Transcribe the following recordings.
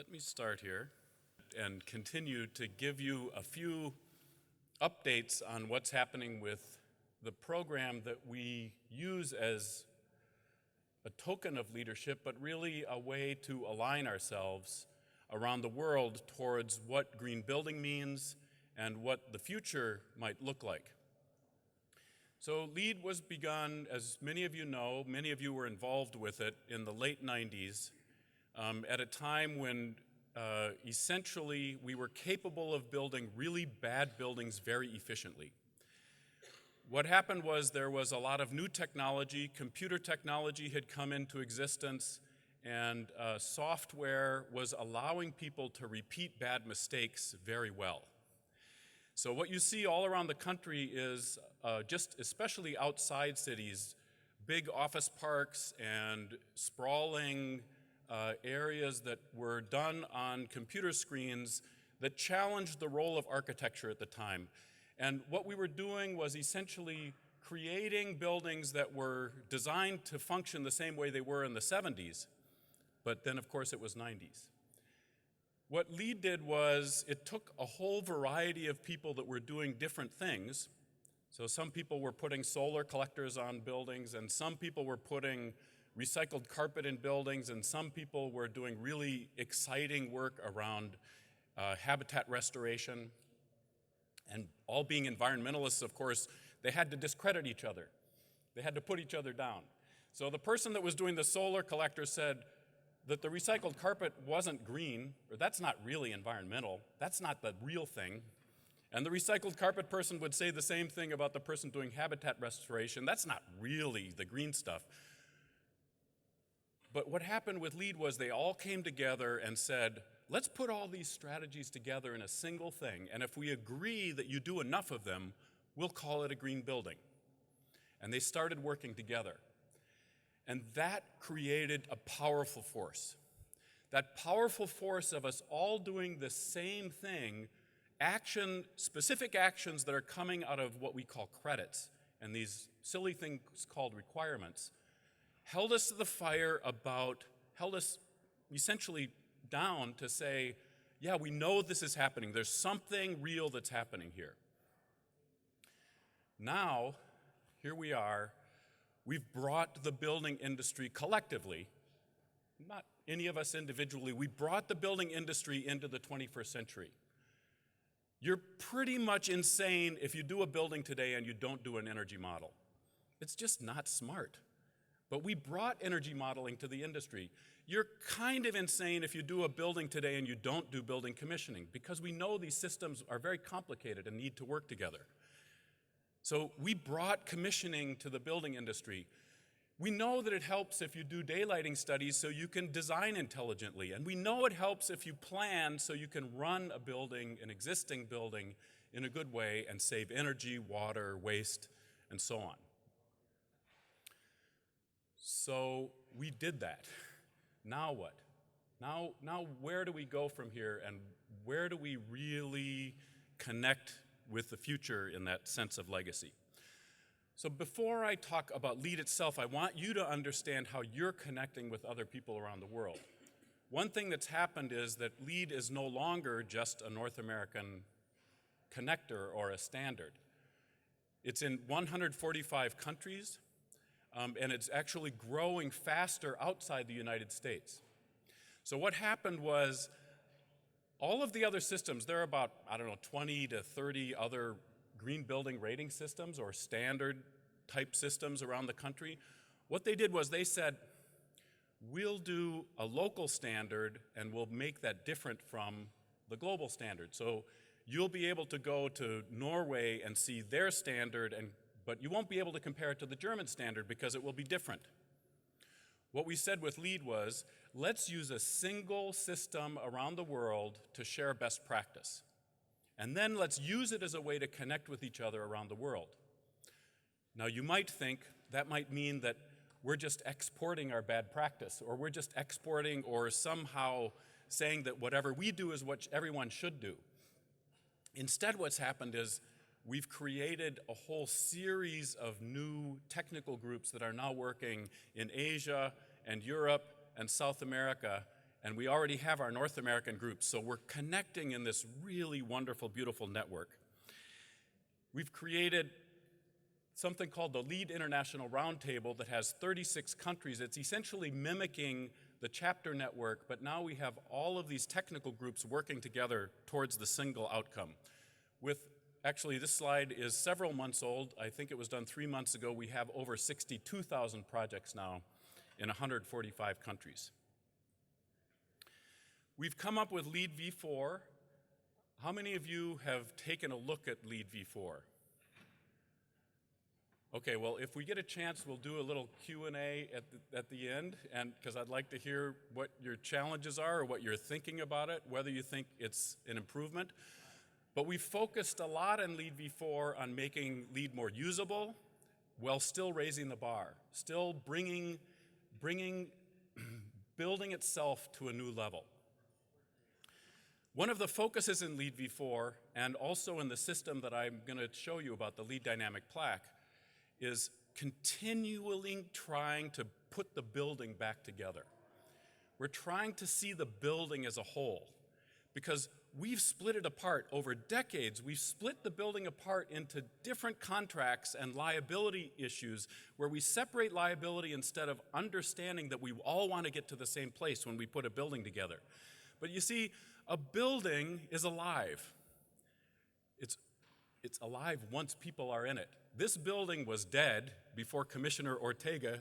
Let me start here and continue to give you a few updates on what's happening with the program that we use as a token of leadership, but really a way to align ourselves around the world towards what green building means and what the future might look like. So LEED was begun, as many of you know, many of you were involved with it in the late 90s, at a time when essentially we were capable of building really bad buildings very efficiently. What happened was there was a lot of new technology, computer technology had come into existence, and software was allowing people to repeat bad mistakes very well. So what you see all around the country is just especially outside cities, big office parks and sprawling areas that were done on computer screens that challenged the role of architecture at the time. And what we were doing was essentially creating buildings that were designed to function the same way they were in the 70s, but then of course it was 90s. What LEED did was it took a whole variety of people that were doing different things. So some people were putting solar collectors on buildings, and some people were putting recycled carpet in buildings, and some people were doing really exciting work around habitat restoration. And all being environmentalists, of course, they had to discredit each other. They had to put each other down. So the person that was doing the solar collector said that the recycled carpet wasn't green, or that's not really environmental, that's not the real thing. And the recycled carpet person would say the same thing about the person doing habitat restoration, that's not really the green stuff. But what happened with LEED was they all came together and said, let's put all these strategies together in a single thing, and if we agree that you do enough of them, we'll call it a green building. And they started working together. And that created a powerful force. That powerful force of us all doing the same thing, specific actions that are coming out of what we call credits, and these silly things called requirements, held us to the fire held us essentially down to say, yeah, we know this is happening. There's something real that's happening here. Now, here we are. We've brought the building industry collectively, not any of us individually, we brought the building industry into the 21st century. You're pretty much insane if you do a building today and you don't do an energy model. It's just not smart. But we brought energy modeling to the industry. You're kind of insane if you do a building today and you don't do building commissioning, because we know these systems are very complicated and need to work together. So we brought commissioning to the building industry. We know that it helps if you do daylighting studies so you can design intelligently. And we know it helps if you plan so you can run a building, an existing building, in a good way and save energy, water, waste, and so on. So we did that. Now what? Now where do we go from here, and where do we really connect with the future in that sense of legacy? So before I talk about LEED itself, I want you to understand how you're connecting with other people around the world. One thing that's happened is that LEED is no longer just a North American connector or a standard. It's in 145 countries. And it's actually growing faster outside the United States. So what happened was all of the other systems, there are about, 20 to 30 other green building rating systems or standard type systems around the country. What they did was they said, we'll do a local standard and we'll make that different from the global standard. So you'll be able to go to Norway and see their standard, but you won't be able to compare it to the German standard because it will be different. What we said with LEED was, let's use a single system around the world to share best practice. And then let's use it as a way to connect with each other around the world. Now you might think that might mean that we're just exporting our bad practice, or we're just exporting or somehow saying that whatever we do is what everyone should do. Instead, what's happened is we've created a whole series of new technical groups that are now working in Asia and Europe and South America, And we already have our North American groups, so we're connecting in this really wonderful, beautiful network. We've created something called the LEED International Roundtable that has 36 countries. It's essentially mimicking the chapter network, but now we have all of these technical groups working together towards the single outcome. Actually, this slide is several months old. I think it was done 3 months ago. We have over 62,000 projects now in 145 countries. We've come up with LEED v4. How many of you have taken a look at LEED v4? Okay, well, if we get a chance, we'll do a little Q&A at the end, and because I'd like to hear what your challenges are or what you're thinking about it, whether you think it's an improvement. But we focused a lot in LEED v4 on making LEED more usable while still raising the bar, still bringing building itself to a new level. One of the focuses in LEED v4 and also in the system that I'm going to show you about, the LEED dynamic plaque, is continually trying to put the building back together. We're trying to see the building as a whole because we've split it apart over decades. We've split the building apart into different contracts and liability issues where we separate liability instead of understanding that we all want to get to the same place when we put a building together. But you see, a building is alive. It's alive once people are in it. This building was dead before Commissioner Ortega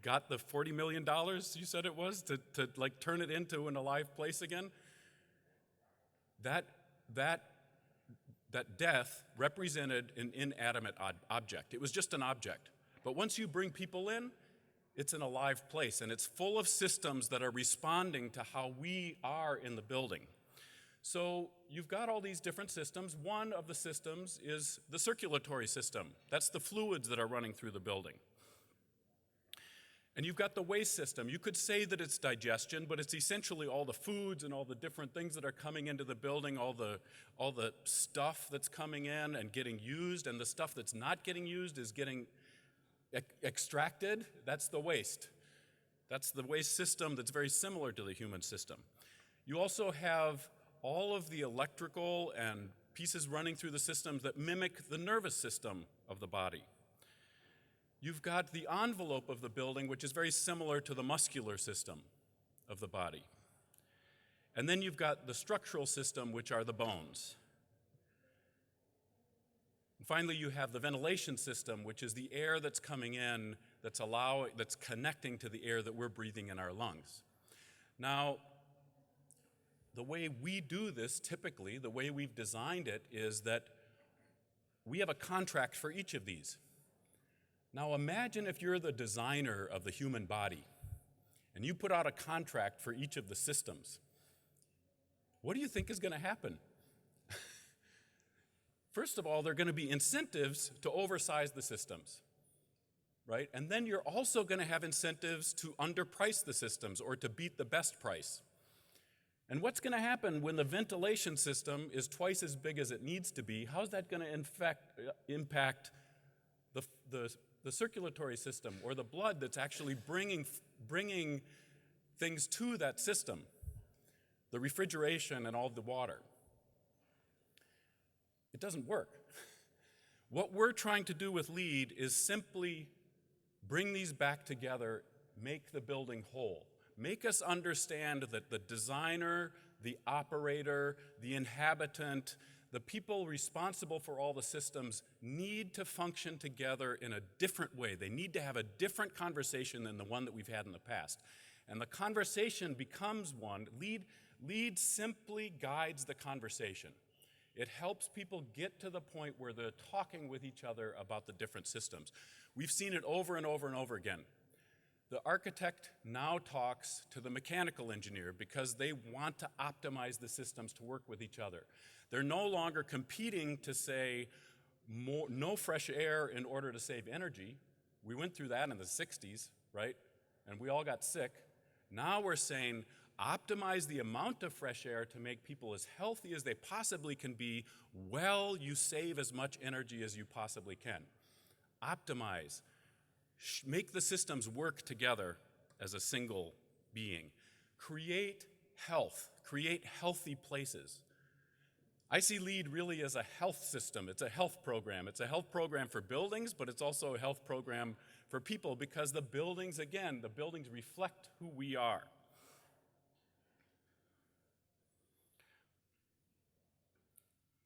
got the $40 million, you said it was, to like turn it into an alive place again. That death represented an inanimate object. It was just an object. But once you bring people in, it's an alive place, and it's full of systems that are responding to how we are in the building. So you've got all these different systems. One of the systems is the circulatory system. That's the fluids that are running through the building. And you've got the waste system. You could say that it's digestion, but it's essentially all the foods and all the different things that are coming into the building, all the stuff that's coming in and getting used, and the stuff that's not getting used is getting extracted. That's the waste. That's the waste system that's very similar to the human system. You also have all of the electrical and pieces running through the systems that mimic the nervous system of the body. You've got the envelope of the building, which is very similar to the muscular system of the body. And then you've got the structural system, which are the bones. And finally, you have the ventilation system, which is the air that's coming in that's connecting to the air that we're breathing in our lungs. Now, the way we do this, typically, the way we've designed it, is that we have a contract for each of these. Now imagine if you're the designer of the human body, and you put out a contract for each of the systems. What do you think is going to happen? First of all, there are going to be incentives to oversize the systems, right? And then you're also going to have incentives to underprice the systems or to beat the best price. And what's going to happen when the ventilation system is twice as big as it needs to be? How's that going to impact the circulatory system or the blood that's actually bringing things to that system? The refrigeration and all the water. It doesn't work. What we're trying to do with LEED is simply bring these back together, make the building whole. Make us understand that the designer, the operator, the inhabitant, the people responsible for all the systems need to function together in a different way. They need to have a different conversation than the one that we've had in the past. And the conversation becomes one. LEED simply guides the conversation. It helps people get to the point where they're talking with each other about the different systems. We've seen it over and over and over again. The architect now talks to the mechanical engineer because they want to optimize the systems to work with each other. They're no longer competing to say no fresh air in order to save energy. We went through that in the 60s, right? And we all got sick. Now we're saying optimize the amount of fresh air to make people as healthy as they possibly can be while you save as much energy as you possibly can. Optimize. Make the systems work together as a single being. create health, create healthy places. I see LEED really as a health system. It's a health program. It's a health program for buildings, but it's also a health program for people because the buildings, again, the buildings reflect who we are.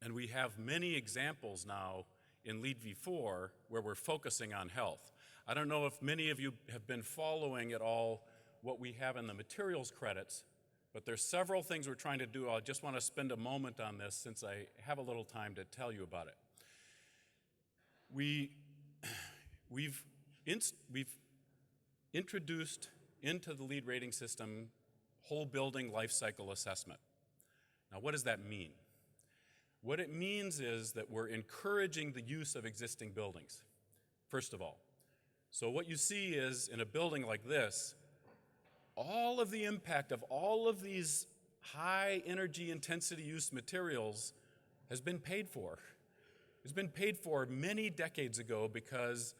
And we have many examples now in LEED v4 where we're focusing on health. I don't know if many of you have been following at all what we have in the materials credits, but there's several things we're trying to do. I just want to spend a moment on this since I have a little time to tell you about it. We've introduced into the LEED rating system whole building life cycle assessment. Now, what does that mean? What it means is that we're encouraging the use of existing buildings, first of all. So what you see is in a building like this, all of the impact of all of these high energy intensity use materials has been paid for. It's been paid for many decades ago because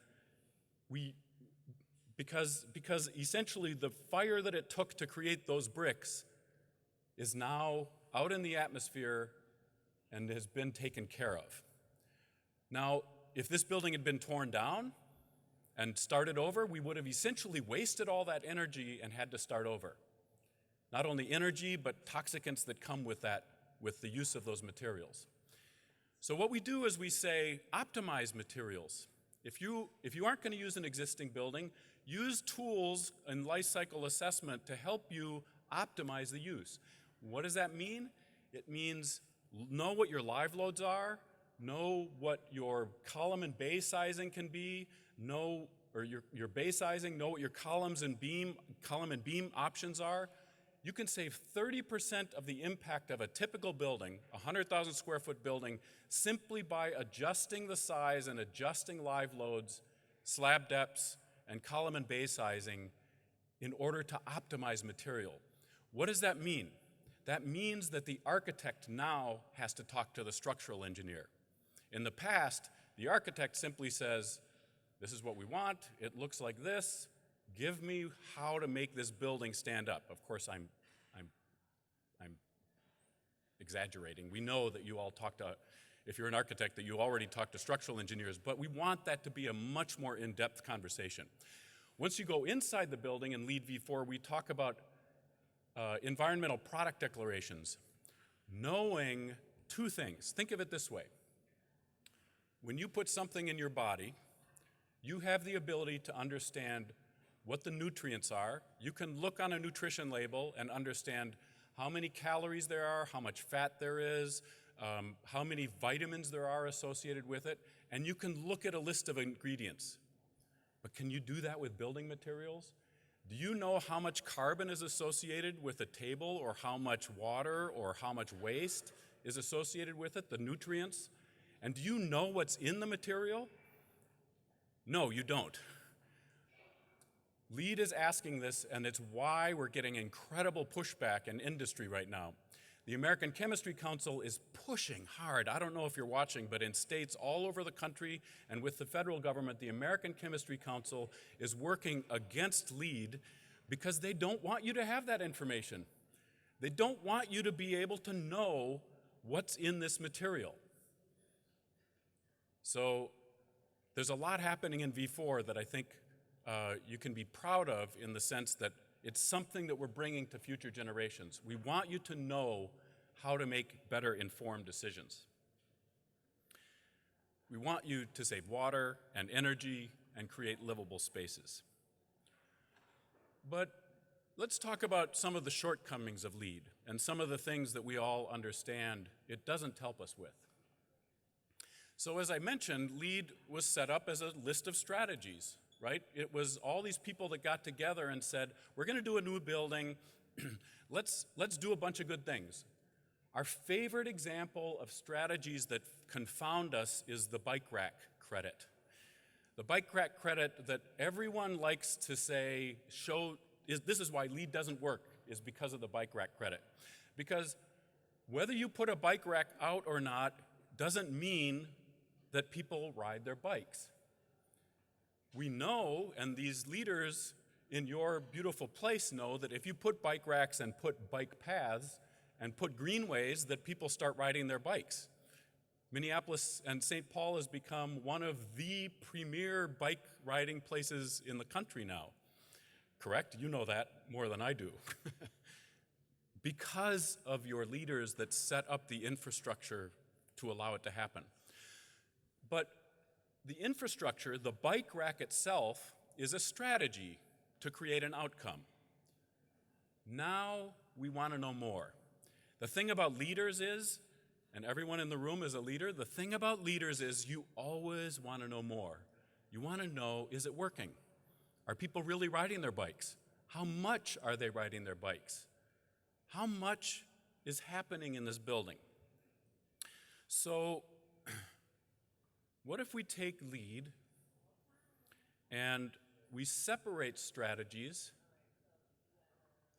essentially the fire that it took to create those bricks is now out in the atmosphere and has been taken care of. Now, if this building had been torn down and started over, we would have essentially wasted all that energy and had to start over. Not only energy, but toxicants that come with that, with the use of those materials. So what we do is we say, optimize materials. If you aren't going to use an existing building, use tools and life cycle assessment to help you optimize the use. What does that mean? It means know what your live loads are, know what your column and bay sizing can be, your bay sizing, know what your column and beam options are. You can save 30% of the impact of a typical building, a 100,000 square foot building, simply by adjusting the size and adjusting live loads, slab depths, and column and bay sizing in order to optimize material. What does that mean? That means that the architect now has to talk to the structural engineer. In the past, the architect simply says, this is what we want, it looks like this, give me how to make this building stand up. Of course, I'm exaggerating. We know that you all talk to, if you're an architect, that you already talk to structural engineers, but we want that to be a much more in-depth conversation. Once you go inside the building in LEED v4, we talk about environmental product declarations, knowing two things. Think of it this way. When you put something in your body, you have the ability to understand what the nutrients are. You can look on a nutrition label and understand how many calories there are, how much fat there is, how many vitamins there are associated with it, and you can look at a list of ingredients. But can you do that with building materials? Do you know how much carbon is associated with a table, or how much water or how much waste is associated with it, the nutrients? And do you know what's in the material? No, you don't. LEED is asking this, and it's why we're getting incredible pushback in industry right now. The American Chemistry Council is pushing hard. I don't know if you're watching, but in states all over the country and with the federal government, the American Chemistry Council is working against LEED because they don't want you to have that information. They don't want you to be able to know what's in this material. So there's a lot happening in V4 that I think you can be proud of, in the sense that it's something that we're bringing to future generations. We want you to know how to make better informed decisions. We want you to save water and energy and create livable spaces. But let's talk about some of the shortcomings of LEED and some of the things that we all understand it doesn't help us with. So as I mentioned, LEED was set up as a list of strategies, right? It was all these people that got together and said, we're going to do a new building. let's do a bunch of good things. Our favorite example of strategies that confound us is the bike rack credit. The bike rack credit that everyone likes to say, this is why LEED doesn't work, is because of the bike rack credit. Because whether you put a bike rack out or not doesn't mean that people ride their bikes. We know, and these leaders in your beautiful place know that if you put bike racks and put bike paths and put greenways, that people start riding their bikes. Minneapolis and St. Paul has become one of the premier bike riding places in the country now. Correct? You know that more than I do. Because of your leaders that set up the infrastructure to allow it to happen. But the infrastructure, the bike rack itself, is a strategy to create an outcome. Now we want to know more. The thing about leaders is, and everyone in the room is a leader, the thing about leaders is you always want to know more. You want to know, is it working? Are people really riding their bikes? How much are they riding their bikes? How much is happening in this building? So, what if we take LEED and we separate strategies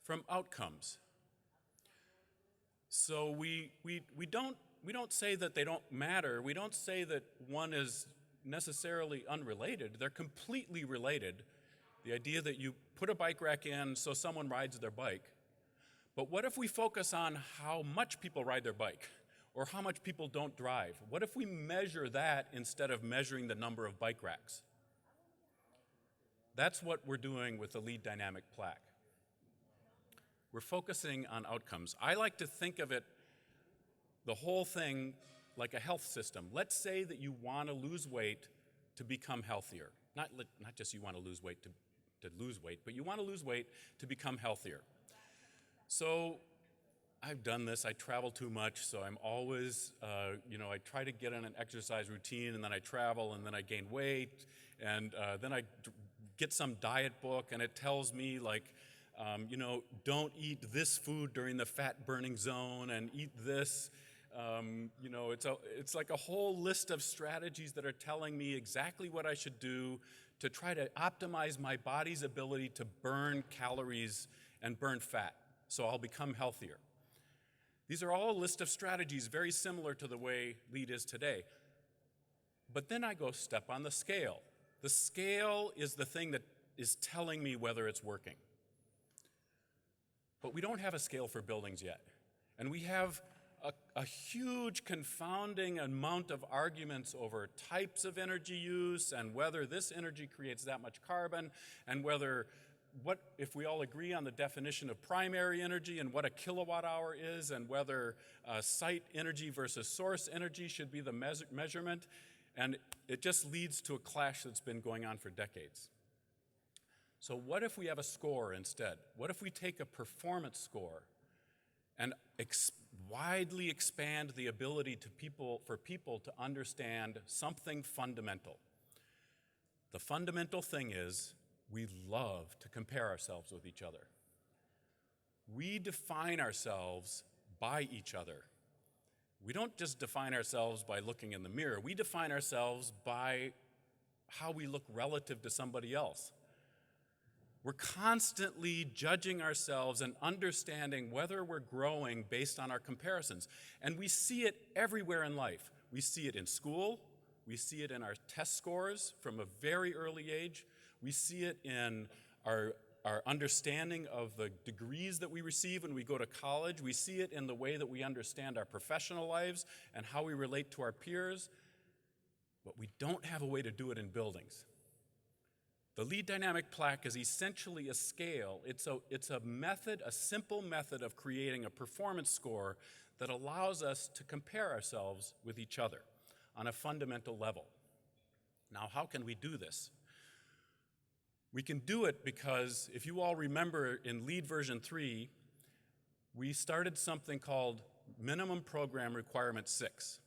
from outcomes? So we don't say that they don't matter. We don't say that one is necessarily unrelated. They're completely related. The idea that you put a bike rack in so someone rides their bike. But what if we focus on how much people ride their bike or how much people don't drive? What if we measure that instead of measuring the number of bike racks? That's what we're doing with the LEED dynamic plaque. We're focusing on outcomes. I like to think of it, the whole thing, like a health system. Let's say that you want to lose weight to become healthier. Not just you want to lose weight to lose weight, but you want to lose weight to become healthier. So I've done this. I travel too much, so I'm always, I try to get in an exercise routine, and then I travel, and then I gain weight, and then I get some diet book, and it tells me, like, don't eat this food during the fat-burning zone, and eat this. It's like a whole list of strategies that are telling me exactly what I should do to try to optimize my body's ability to burn calories and burn fat, so I'll become healthier. These are all a list of strategies very similar to the way LEED is today. But then I go step on the scale. The scale is the thing that is telling me whether it's working. But we don't have a scale for buildings yet. And we have a huge confounding amount of arguments over types of energy use and whether this energy creates that much carbon and if we all agree on the definition of primary energy and what a kilowatt hour is and whether site energy versus source energy should be the measurement. And it just leads to a clash that's been going on for decades. So what if we have a score instead? What if we take a performance score and widely expand the ability for people to understand something fundamental? The fundamental thing is we love to compare ourselves with each other. We define ourselves by each other. We don't just define ourselves by looking in the mirror. We define ourselves by how we look relative to somebody else. We're constantly judging ourselves and understanding whether we're growing based on our comparisons. And we see it everywhere in life. We see it in school. We see it in our test scores from a very early age. We see it in our understanding of the degrees that we receive when we go to college. We see it in the way that we understand our professional lives and how we relate to our peers. But we don't have a way to do it in buildings. The LEED dynamic plaque is essentially a scale. It's a method, a simple method of creating a performance score that allows us to compare ourselves with each other on a fundamental level. Now, how can we do this? We can do it because, if you all remember, in LEED version 3, we started something called Minimum Program Requirement 6.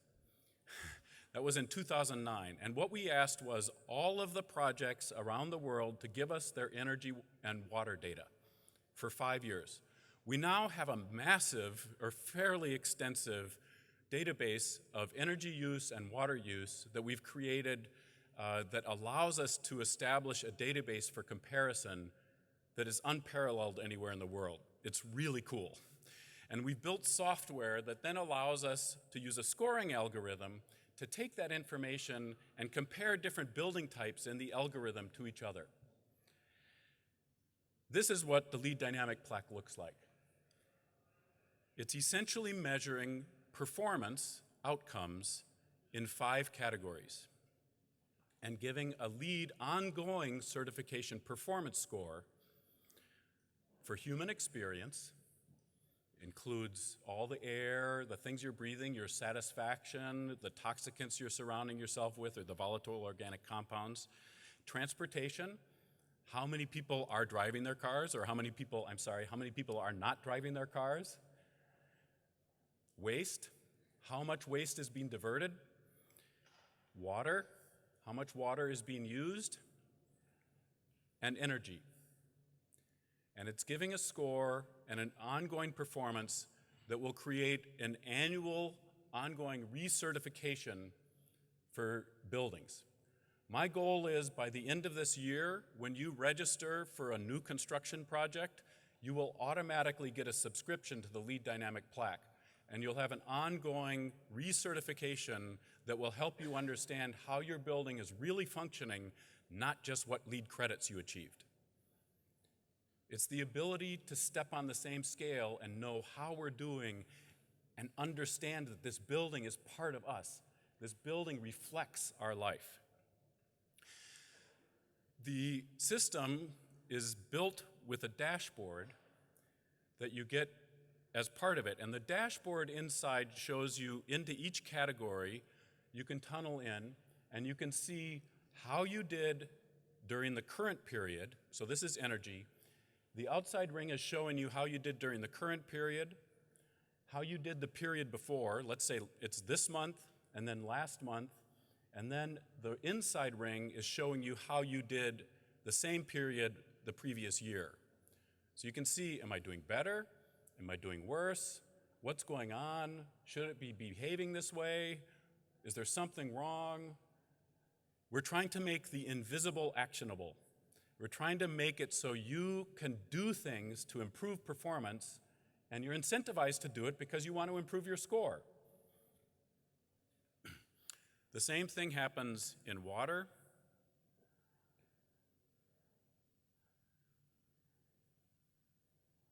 That was in 2009, and what we asked was all of the projects around the world to give us their energy and water data for 5 years. We now have a massive, or fairly extensive, database of energy use and water use that we've created that allows us to establish a database for comparison that is unparalleled anywhere in the world. It's really cool. And we've built software that then allows us to use a scoring algorithm to take that information and compare different building types in the algorithm to each other. This is what the LEED dynamic plaque looks like. It's essentially measuring performance outcomes in 5 categories and giving a LEED ongoing certification performance score for human experience. Includes all the air, the things you're breathing, your satisfaction, the toxicants you're surrounding yourself with, or the volatile organic compounds. Transportation, how many people are driving their cars, or how many people are not driving their cars? Waste, how much waste is being diverted? Water, how much water is being used? And energy. And it's giving a score and an ongoing performance that will create an annual ongoing recertification for buildings. My goal is by the end of this year, when you register for a new construction project, you will automatically get a subscription to the LEED dynamic plaque, and you'll have an ongoing recertification that will help you understand how your building is really functioning, not just what LEED credits you achieved. It's the ability to step on the same scale and know how we're doing and understand that this building is part of us. This building reflects our life. The system is built with a dashboard that you get as part of it. And the dashboard inside shows you into each category. You can tunnel in and you can see how you did during the current period. So this is energy. The outside ring is showing you how you did during the current period, how you did the period before. Let's say it's this month and then last month. And then the inside ring is showing you how you did the same period the previous year. So you can see, am I doing better? Am I doing worse? What's going on? Should it be behaving this way? Is there something wrong? We're trying to make the invisible actionable. We're trying to make it so you can do things to improve performance, and you're incentivized to do it because you want to improve your score. The same thing happens in water.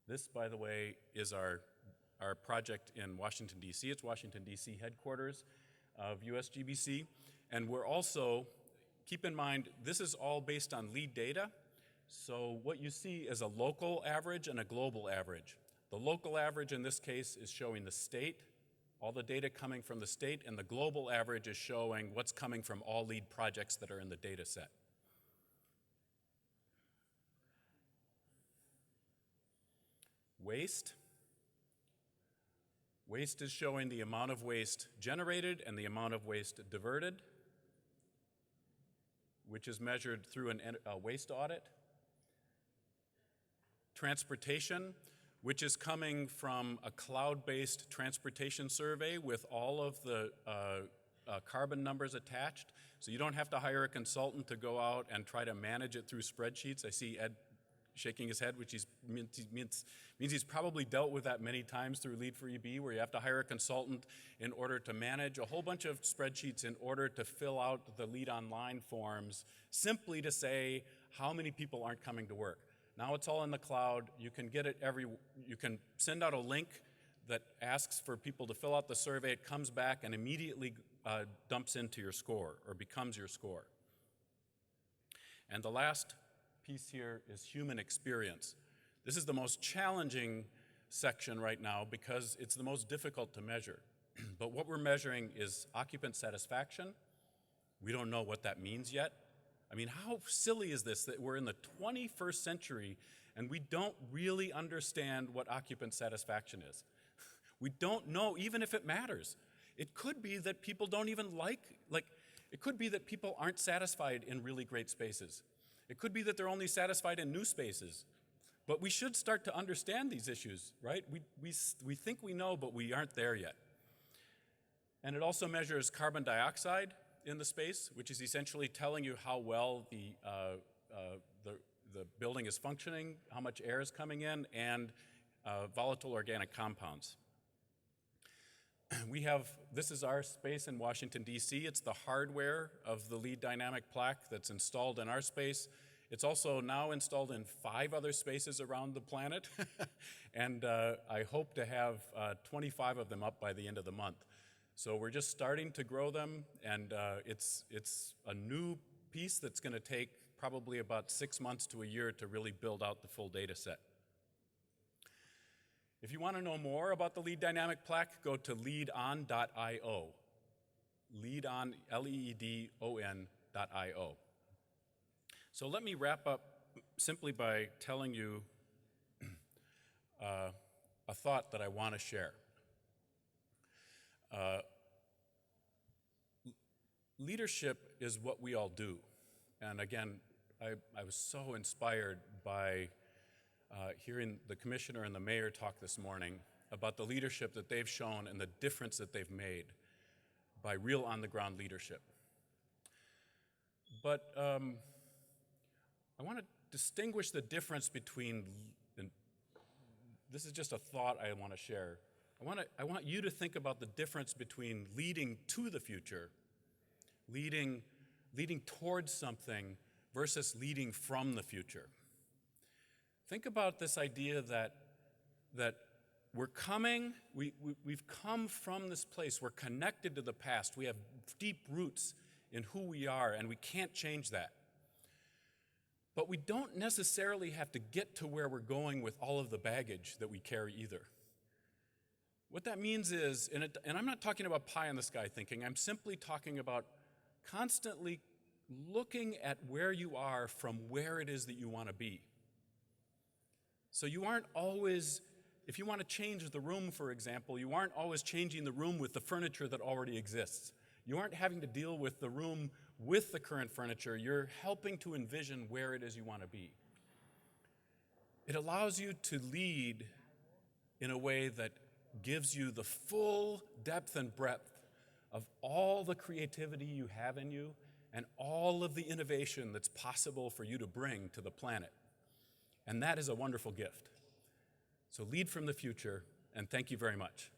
This, by the way, is our project in Washington, D.C. It's Washington, D.C. headquarters of USGBC. And we're also, keep in mind, this is all based on LEED data. So what you see is a local average and a global average. The local average in this case is showing the state, all the data coming from the state, and the global average is showing what's coming from all LEED projects that are in the data set. Waste. Waste is showing the amount of waste generated and the amount of waste diverted, which is measured through a waste audit. Transportation, which is coming from a cloud-based transportation survey with all of the carbon numbers attached. So you don't have to hire a consultant to go out and try to manage it through spreadsheets. I see Ed shaking his head, which means he's probably dealt with that many times through LEED for EB, where you have to hire a consultant in order to manage a whole bunch of spreadsheets in order to fill out the LEED Online forms, simply to say how many people aren't coming to work. Now it's all in the cloud. You can get it you can send out a link that asks for people to fill out the survey. It comes back and immediately dumps into your score or becomes your score. And the last piece here is human experience. This is the most challenging section right now because it's the most difficult to measure. But what we're measuring is occupant satisfaction. We don't know what that means yet. I mean, how silly is this that we're in the 21st century and we don't really understand what occupant satisfaction is? We don't know even if it matters. It could be that people don't even it could be that people aren't satisfied in really great spaces. It could be that they're only satisfied in new spaces. But we should start to understand these issues, right? We think we know, but we aren't there yet. And it also measures carbon dioxide in the space, which is essentially telling you how well the building is functioning, how much air is coming in, and volatile organic compounds. This is our space in Washington, D.C. It's the hardware of the LEED dynamic plaque that's installed in our space. It's also now installed in 5 other spaces around the planet, and I hope to have 25 of them up by the end of the month. So we're just starting to grow them, and it's a new piece that's going to take probably about 6 months to a year to really build out the full data set. If you want to know more about the LEED dynamic plaque, go to leedon.io. Leedon, L-E-E-D-O-N.io. So let me wrap up simply by telling you a thought that I want to share. Leadership is what we all do. And again, I was so inspired by hearing the commissioner and the mayor talk this morning about the leadership that they've shown and the difference that they've made by real on-the-ground leadership. But I want to distinguish the difference between, and this is just a thought I want to share. I want you to think about the difference between leading to the future, leading towards something, versus leading from the future. Think about this idea that we're coming, we've come from this place, we're connected to the past, we have deep roots in who we are, and we can't change that. But we don't necessarily have to get to where we're going with all of the baggage that we carry either. What that means is, and I'm not talking about pie in the sky thinking, I'm simply talking about constantly looking at where you are from where it is that you want to be. So you aren't always, if you want to change the room, for example, you aren't always changing the room with the furniture that already exists. You aren't having to deal with the room with the current furniture. You're helping to envision where it is you want to be. It allows you to lead in a way that gives you the full depth and breadth of all the creativity you have in you and all of the innovation that's possible for you to bring to the planet. And that is a wonderful gift. So lead from the future, and thank you very much.